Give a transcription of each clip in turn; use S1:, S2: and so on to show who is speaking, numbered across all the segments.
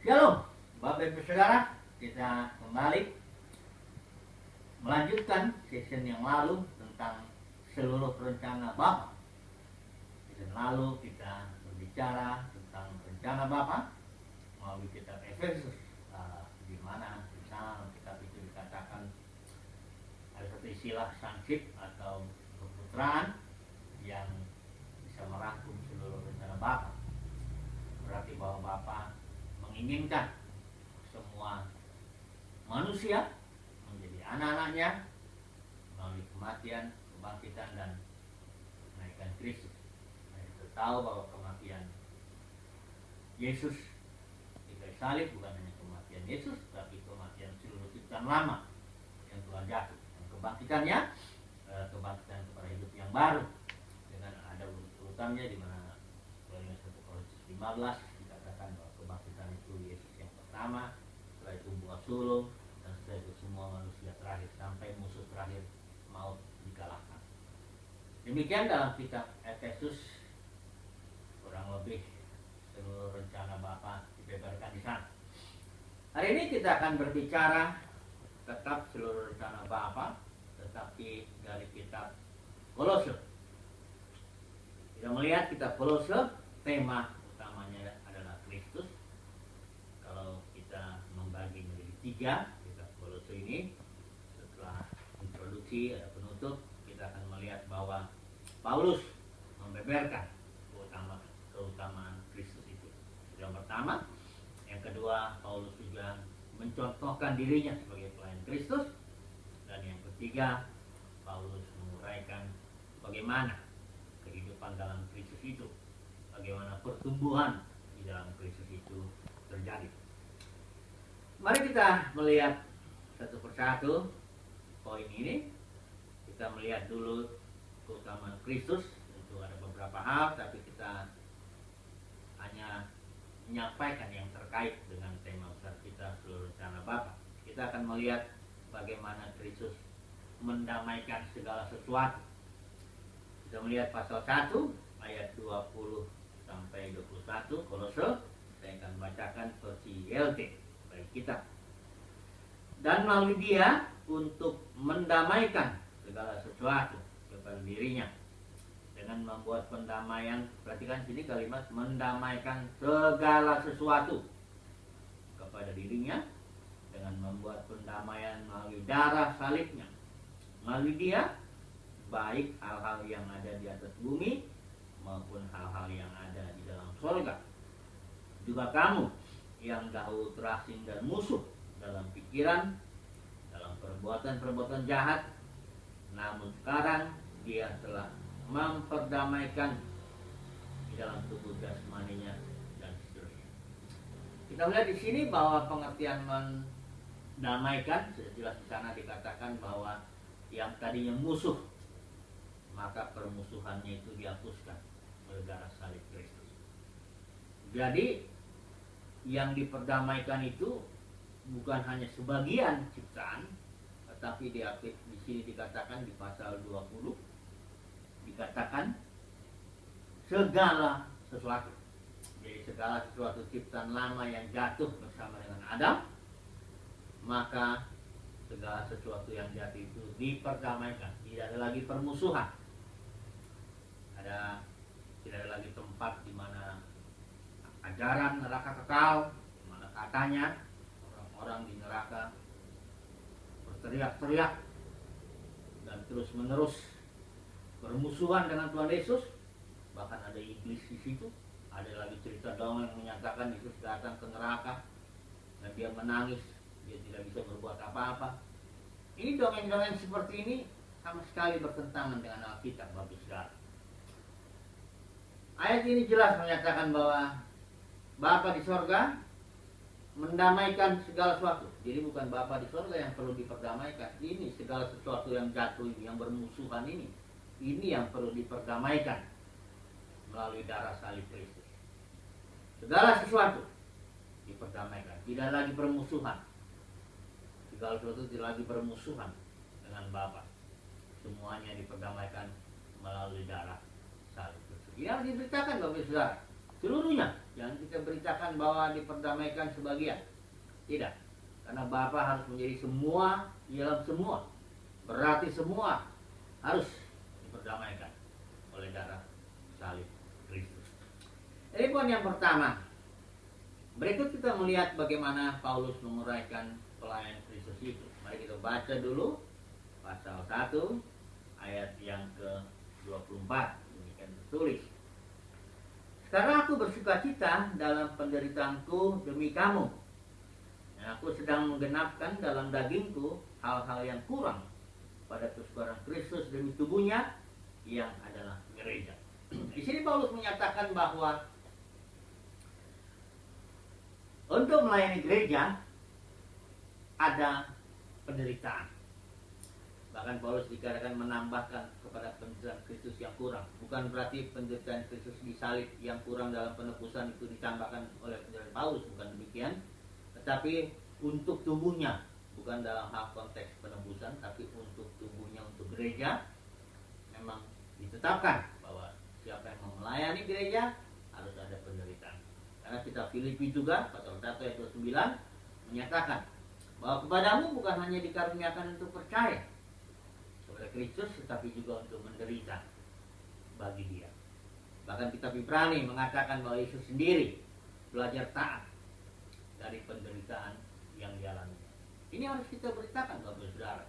S1: Shalom, Bapak Ibu Saudara, kita kembali melanjutkan session yang lalu tentang seluruh rencana Bapa. Session lalu kita berbicara tentang rencana Bapa melalui kitab Efesus, di mana di sana kitab itu dikatakan ada satu istilah sonship atau keputraan yang bisa merangkum seluruh rencana Bapa. Berarti bahwa Bapa menginginkan semua manusia menjadi anak-anaknya melalui kematian, kebangkitan, dan kenaikan Kristus. Kita tahu bahwa kematian Yesus di kayu salib bukan hanya kematian Yesus, tapi kematian seluruh ciptaan lama yang telah jatuh. Dan kebangkitannya, kebangkitan kepada hidup yang baru dengan ada urut-urutannya, di mana 1 Korintus 15 dikatakan bahwa kebangkitan itu Yesus yang pertama, setelah itu buah sulung, dan setelah itu semua manusia terakhir sampai musuh terakhir maut dikalahkan. Demikian dalam kitab Efesus, kurang lebih seluruh rencana Bapa dibeberkan di sana. Hari ini kita akan berbicara tetap seluruh rencana Bapa, tetapi dari kitab Kolose. Kita melihat kitab Kolose, tema utamanya adalah Kristus. Kalau kita membagi menjadi 3 kitab Kolose ini, setelah introduksi ada penutup, kita akan melihat bahwa Paulus membeberkan keutamaan Kristus itu. Yang pertama, yang kedua, Paulus juga mencontohkan dirinya sebagai pelayan Kristus, dan yang ketiga, Paulus menguraikan bagaimana kehidupan dalam Kristus itu, bagaimana pertumbuhan di dalam Kristus itu terjadi. Mari kita melihat satu persatu poin ini. Kita melihat dulu keutamaan Kristus. Tentu ada beberapa hal, tapi kita hanya menyampaikan yang terkait dengan tema besar kita, seluruh rencana Bapa. Kita akan melihat bagaimana Kristus mendamaikan segala sesuatu. Kita melihat pasal 1 ayat 20 sampai 21 Kolose. Saya akan bacakan versi YLT bagi kita. Dan melalui Dia untuk mendamaikan segala sesuatu kepada dirinya dengan membuat pendamaian. Perhatikan sini kalimat mendamaikan segala sesuatu kepada dirinya dengan membuat pendamaian melalui darah salibnya. Melalui Dia, baik hal-hal yang ada di atas bumi maupun hal-hal yang ada di dalam surga. Juga kamu yang dahulu terasing dan musuh dalam pikiran, dalam perbuatan-perbuatan jahat, namun sekarang Dia telah memperdamaikan di dalam tubuh jasmaninya, dan seterusnya. Kita melihat di sini bahwa pengertian mendamaikan, jelas di sana dikatakan bahwa yang tadinya musuh, maka permusuhannya itu dihapuskan oleh darah salib Kristus. Jadi yang diperdamaikan itu bukan hanya sebagian ciptaan, tetapi di sini dikatakan di pasal 20 dikatakan segala sesuatu. Jadi segala sesuatu ciptaan lama yang jatuh bersama dengan Adam, maka segala sesuatu yang jatuh itu diperdamaikan. Tidak ada lagi permusuhan. Tidak ada lagi tempat di mana ajaran neraka kekal, di mana katanya orang-orang di neraka berteriak-teriak dan terus-menerus bermusuhan dengan Tuhan Yesus. Bahkan ada iblis di situ. Ada lagi cerita dongeng yang menyatakan Yesus datang ke neraka dan dia menangis, dia tidak bisa berbuat apa-apa. Ini dongeng-dongeng seperti ini sama sekali bertentangan dengan Alkitab, Bapak Saudara. Ayat ini jelas menyatakan bahwa Bapa di sorga mendamaikan segala sesuatu. Jadi bukan Bapa di sorga yang perlu diperdamaikan. Ini segala sesuatu yang jatuh ini, yang bermusuhan ini yang perlu diperdamaikan melalui darah salib Kristus. Segala sesuatu diperdamaikan. Tidak lagi permusuhan. Segala sesuatu tidak lagi bermusuhan dengan Bapa. Semuanya diperdamaikan melalui darah salib Kristus. Ini harus diberitakan Bapak Saudara. seluruhnya. Jangan kita beritakan bahwa diperdamaikan sebagian. Tidak. Karena Bapa harus menjadi semua di dalam semua. Berarti semua harus diperdamaikan oleh darah salib Kristus. Ini poin yang pertama. Berikut kita melihat bagaimana Paulus menguraikan pelayanan Kristus itu. Mari kita baca dulu pasal 1 ayat yang ke-24. Demikian tertulis. Sekarang aku bersukacita dalam penderitaanku demi kamu. Dan aku sedang menggenapkan dalam dagingku hal-hal yang kurang pada kesukaran Kristus demi tubuhnya yang adalah gereja. Di sini Paulus menyatakan bahwa untuk melayani gereja ada penderitaan. Bahkan Paulus dikatakan menambahkan kepada penderitaan Kristus yang kurang. Bukan berarti penderitaan Kristus disalib yang kurang dalam penebusan itu ditambahkan oleh penderitaan Paulus, bukan demikian. Tetapi untuk tubuhnya, bukan dalam hal konteks penebusan, tapi untuk tubuhnya, untuk gereja, memang ditetapkan bahwa siapa yang mau melayani gereja harus ada penderitaan. Karena kita Filipi juga pasal 1 ayat 29 menyatakan bahwa kepadamu bukan hanya dikaruniakan untuk percaya kepada Kristus, tetapi juga untuk menderita bagi Dia. Bahkan kitab Ibrani mengatakan bahwa Yesus sendiri belajar taat dari penderitaan yang dialami. Ini harus kita beritakan, Bapak Saudara,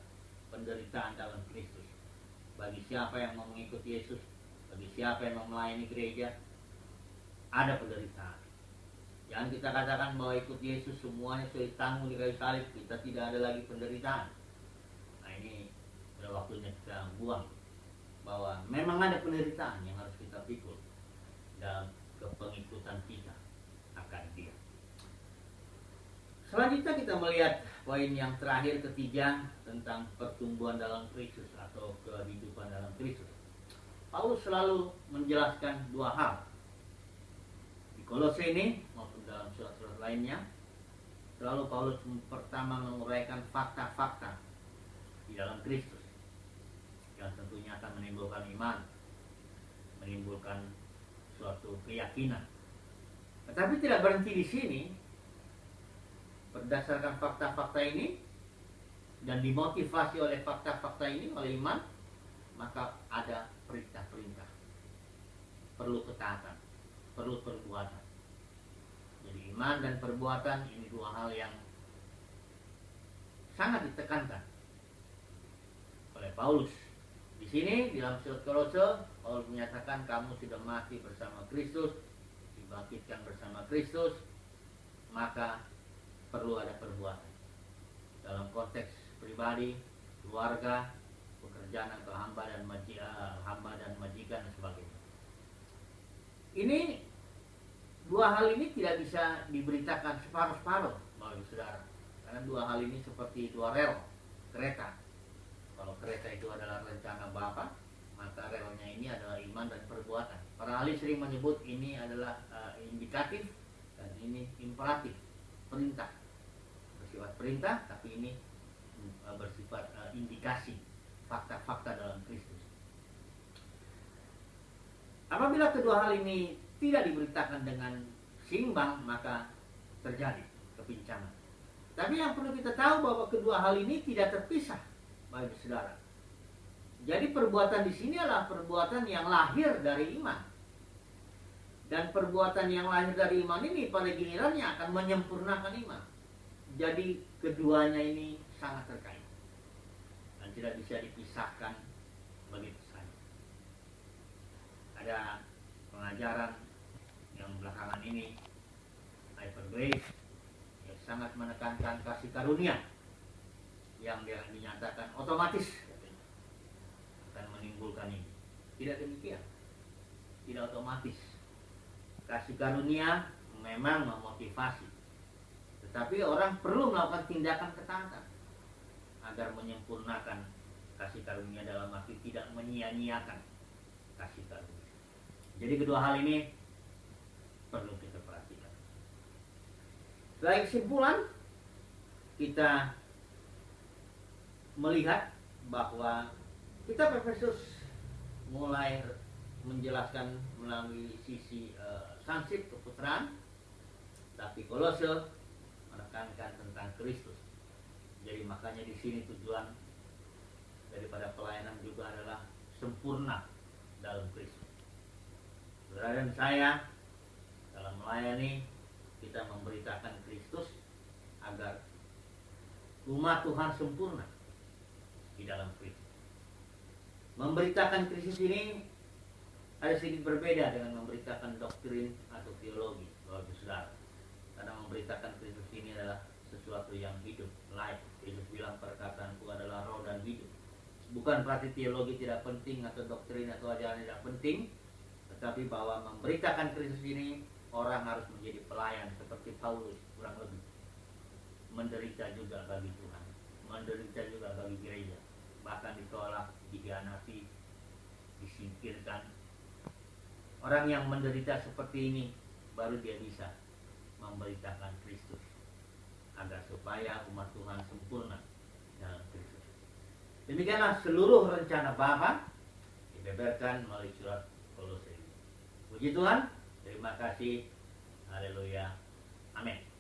S1: penderitaan dalam Kristus. Bagi siapa yang mau mengikuti Yesus, bagi siapa yang mau melayani gereja, ada penderitaan. Jangan kita katakan bahwa ikut Yesus semuanya sudah ditanggung di kayu salib, kita tidak ada lagi penderitaan. Nah, ini sudah waktunya kita buang bahwa memang ada penderitaan yang harus kita pikul dalam kepengikutan kita akan Dia. Selanjutnya kita melihat poin yang terakhir, ketiga, tentang pertumbuhan dalam Kristus atau kehidupan dalam Kristus. Paulus selalu menjelaskan dua hal. Di Kolose ini maupun dalam surat-surat lainnya, selalu Paulus pertama menguraikan fakta-fakta di dalam Kristus yang tentunya akan menimbulkan iman, menimbulkan suatu keyakinan. Tetapi tidak berhenti di sini. Berdasarkan fakta-fakta ini dan dimotivasi oleh fakta-fakta ini, oleh iman, maka ada perintah-perintah. Perlu ketaatan, perlu perbuatan. Jadi iman dan perbuatan ini dua hal yang sangat ditekankan oleh Paulus. Di sini di dalam surat Kolose, Paulus menyatakan kamu sudah mati bersama Kristus, dibangkitkan bersama Kristus, maka perlu ada perbuatan dalam konteks pribadi, keluarga, pekerjaan atau hamba dan majikan dan sebagainya. Ini dua hal ini tidak bisa diberitakan separuh-separuh, Bapak Saudara, karena dua hal ini seperti dua rel kereta. Kalau kereta itu adalah rencana Bapa, maka relnya ini adalah iman dan perbuatan. Para ahli sering menyebut ini adalah indikatif dan ini imperatif, perintah. Bersifat perintah, tapi ini bersifat indikasi fakta-fakta dalam Kristus. Apabila kedua hal ini tidak diberitakan dengan seimbang, maka terjadi kepincangan. Tapi yang perlu kita tahu bahwa kedua hal ini tidak terpisah, bagi saudara. Jadi perbuatan di sini adalah perbuatan yang lahir dari iman. Dan perbuatan yang lahir dari iman ini pada gilirannya akan menyempurnakan iman. Jadi keduanya ini sangat terkait dan tidak bisa dipisahkan begitu saja. Ada pengajaran yang belakangan ini, Hyper Grace, yang sangat menekankan kasih karunia yang dinyatakan otomatis katanya, akan menimbulkan ini. Tidak demikian, tidak otomatis. Kasih karunia memang memotivasi, tetapi orang perlu melakukan tindakan ketaatan agar menyempurnakan kasih karunia, dalam arti tidak menyia-nyiakan kasih karunia. Jadi kedua hal ini perlu kita perhatikan. Sebagai kesimpulan, kita melihat bahwa kitab Efesus mulai menjelaskan melalui sisi sonship, keputraan, tapi Kolose menekankan tentang Kristus. Jadi makanya di sini tujuan daripada pelayanan juga adalah sempurna dalam Kristus. Saudara dan saya dalam melayani kita memberitakan Kristus agar umat Tuhan sempurna di dalam Kristus. Memberitakan Kristus ini ada sedikit berbeda dengan memberitakan doktrin atau teologi, Bapak Saudara. Karena memberitakan Kristus ini adalah sesuatu yang hidup, life. Yesus bilang perkataanku adalah roh dan hidup. Bukan berarti teologi tidak penting atau doktrin atau ajaran tidak penting, tetapi bahwa memberitakan Kristus ini orang harus menjadi pelayan seperti Paulus kurang lebih. Menderita juga bagi Tuhan, menderita juga bagi gereja, bahkan ditolak, dihianati, disingkirkan. Orang yang menderita seperti ini baru dia bisa memberitakan Kristus agar supaya umat Tuhan sempurna dalam Kristus. Demikianlah seluruh rencana Bapa dibeberkan melalui surat Kolose ini. Puji Tuhan, terima kasih. Haleluya. Amin.